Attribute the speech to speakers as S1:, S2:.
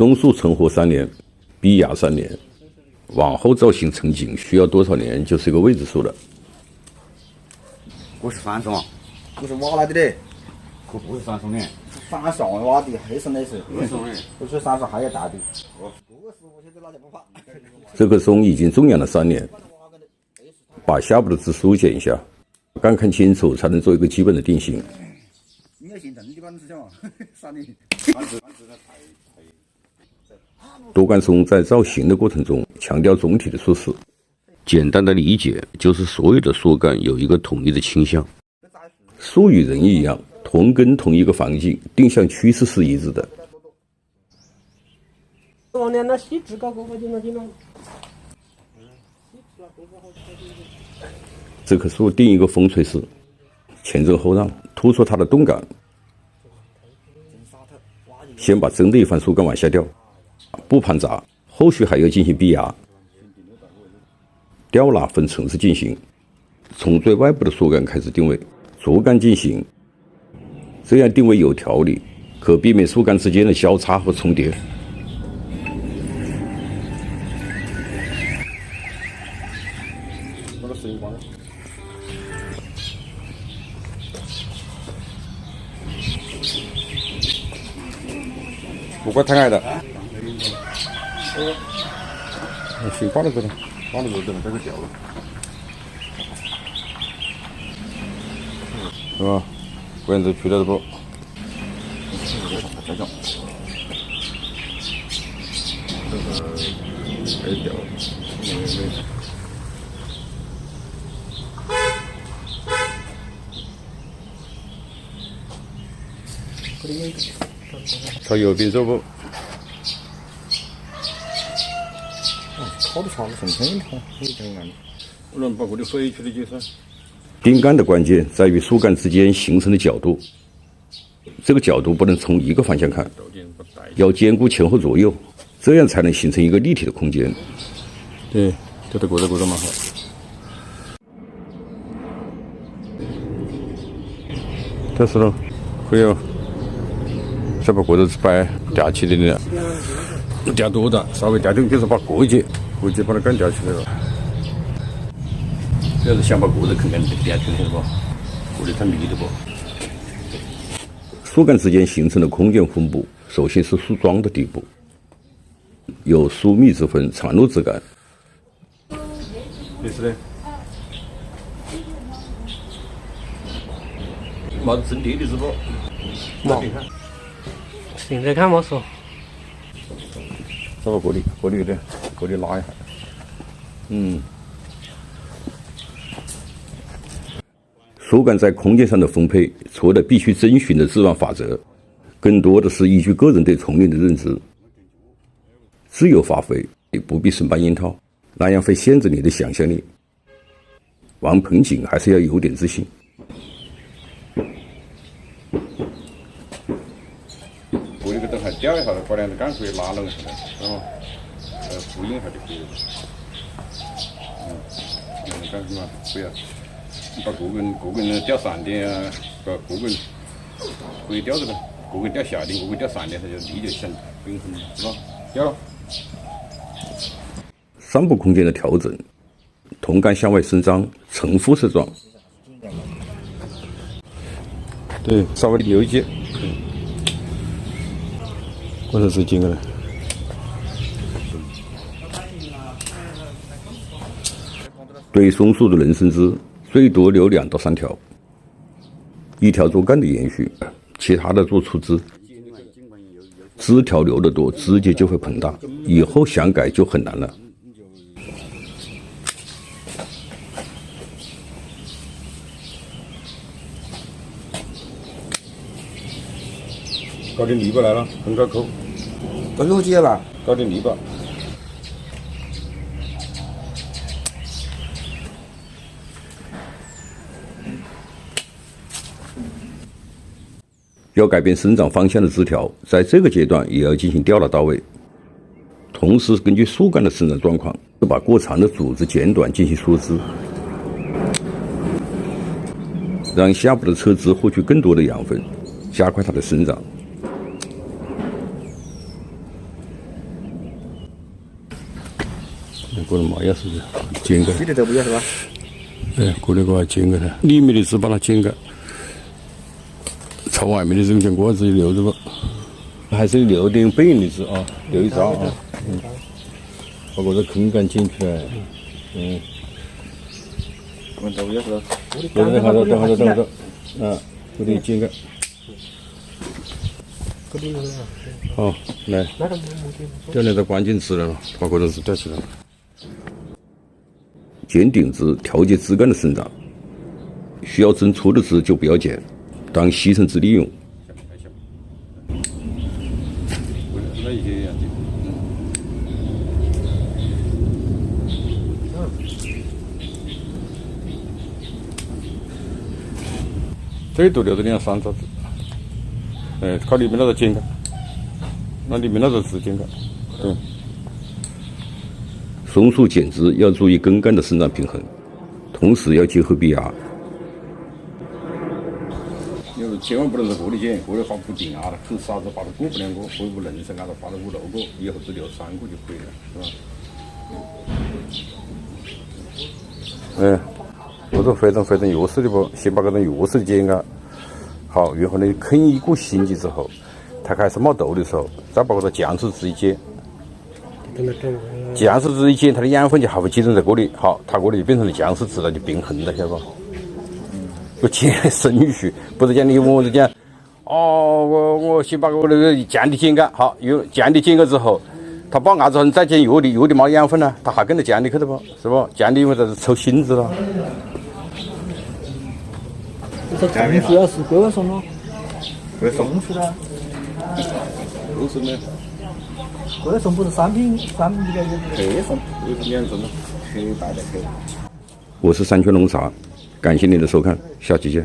S1: 松树成活3年，逼芽3年，往后造型成景需要多少年就是一个未知数了。
S2: 我是翻松啊，我是挖来的嘞，可不是翻松的，翻上挖的黑松的是，黑松的，不是山上还有大的。这个师傅现在哪里不怕？
S1: 这棵松已经种养了3年，把下部的枝疏剪一下，干看清楚才能做一个基本的定型。
S2: 你要姓郑的管子晓得3年。
S1: 多干松在造型的过程中强调总体的舒适，简单的理解就是所有的树干有一个统一的倾向。树与人一样，同根同一个环境，定向趋势是一致的。
S3: 往年那细枝搞过好久了，经常。
S1: 这棵树定一个风吹式，前正后让，突出它的动感。先把真的一番树干往下掉，不盘杂，后续还要进行逼芽。吊拉分层次进行，从最外部的树干开始定位，逐干进行，这样定位有条理，可避免树干之间的交叉和重叠。
S4: 不过太矮了。先挂到这里，挂到这里，这个掉了，是吧？不然就去了这不？
S2: 这种，
S4: 这个掉了。朝右边走不？
S2: 烤的长得顺很好，很正干。
S4: 我能把这里飞出来就是。
S1: 定干的关键在于树干之间形成的角度，这个角度不能从一个方向看，要兼顾前后左右，这样才能形成一个立体的空间。
S4: 对，这个过得蛮好。这是了，可以哦。再把过子摆吊起来的，吊多大，稍微吊点，就是把过节把它干吊起来了。
S1: 主要是想把个子啃干吊起来是吧？过得太密了不？树干之间形成的空间分布，首先是树桩的底部，有疏密之分，长路之感。
S4: 没事的。
S1: 毛子真跌的是不？
S3: 毛。现在看没说。
S4: 稍微过里有点，过里拉一下。
S1: 树干在空间上的分配，除了必须遵循的自然法则，更多的是依据个人对丛林的认知，自由发挥，你不必生搬硬套，那样会限制你的想象力。玩盆景还是要有点自信。
S4: 过里个等还吊一下，把两个杆可以拉拢一下的，是吧？呼应一下就可以了。两个杆子嘛，不要。把个根吊3点啊，把个根可以吊着的，个根吊下点，个根吊3点，它就力就相平衡了，是吧？吊了。
S1: 上部空间的调整，同杆向外伸张，呈辐射状。
S4: 对，稍微溜一截。我说是几个呢？
S1: 对松树的人参枝，最多留2到3条，一条做干的延续，其他的做出枝。枝条留得多，枝节就会膨大，以后想改就很难了。
S4: 搞点泥巴来了，很高扣。
S2: 都有几了？
S4: 搞点泥巴。
S1: 要改变生长方向的枝条，在这个阶段也要进行吊拉到位。同时，根据树干的生长状况，把过长的组织剪短进行疏枝，让下部的侧枝获取更多的养分，加快它的生长。过了麻药是不是？剪开。
S2: 里头不要是吧？
S1: 哎，过来给它剪开它，里面的籽把它剪开，朝外面的这个果子就留着吧。还是留点背影的籽啊，留一张啊。把这坑杆剪出来。
S2: 我们这不要是。
S1: 等着，我给你剪开。好，来，掉那个关键词来了，把这个字掉起来。剪顶子调节枝干的生长，需要针粗的枝就不要剪，当吸尘枝利用。这里都留着两三爪子，靠里面那个剪开，那里面那个枝剪开，松树剪枝要注意根干的生长平衡，同时要结合壁芽。
S4: 你千万不能在这里剪，这里发不定啊，很少子把它过不2个，或者5、6声啊，发了5、6个，以后只留3个就可以了，是吧？这种非常弱势的不，先把这种弱势的剪开，好，然后呢，啃一个星期之后，它开始冒豆的时候，再把这个酱子枝一剪，酱子枝一剪，它的养分就还会集中在这里，好，它这里就变成了酱子枝了，就平衡了，晓得不？我剪顺序，不是讲你我是讲，我先把我那个酱的剪开，好，有酱的剪开之后。它把伢子你再剪弱的没养分呢，它还跟着酱的去的不，是不？酱的因为它是抽芯子了。
S2: 这种主要是龟松咯，松树的。
S4: 龟松呢？
S2: 龟松不是3品比较黑松，
S4: 龟松2种咯，黑白的黑。
S1: 我是三全农茶，感谢您的收看，下期见。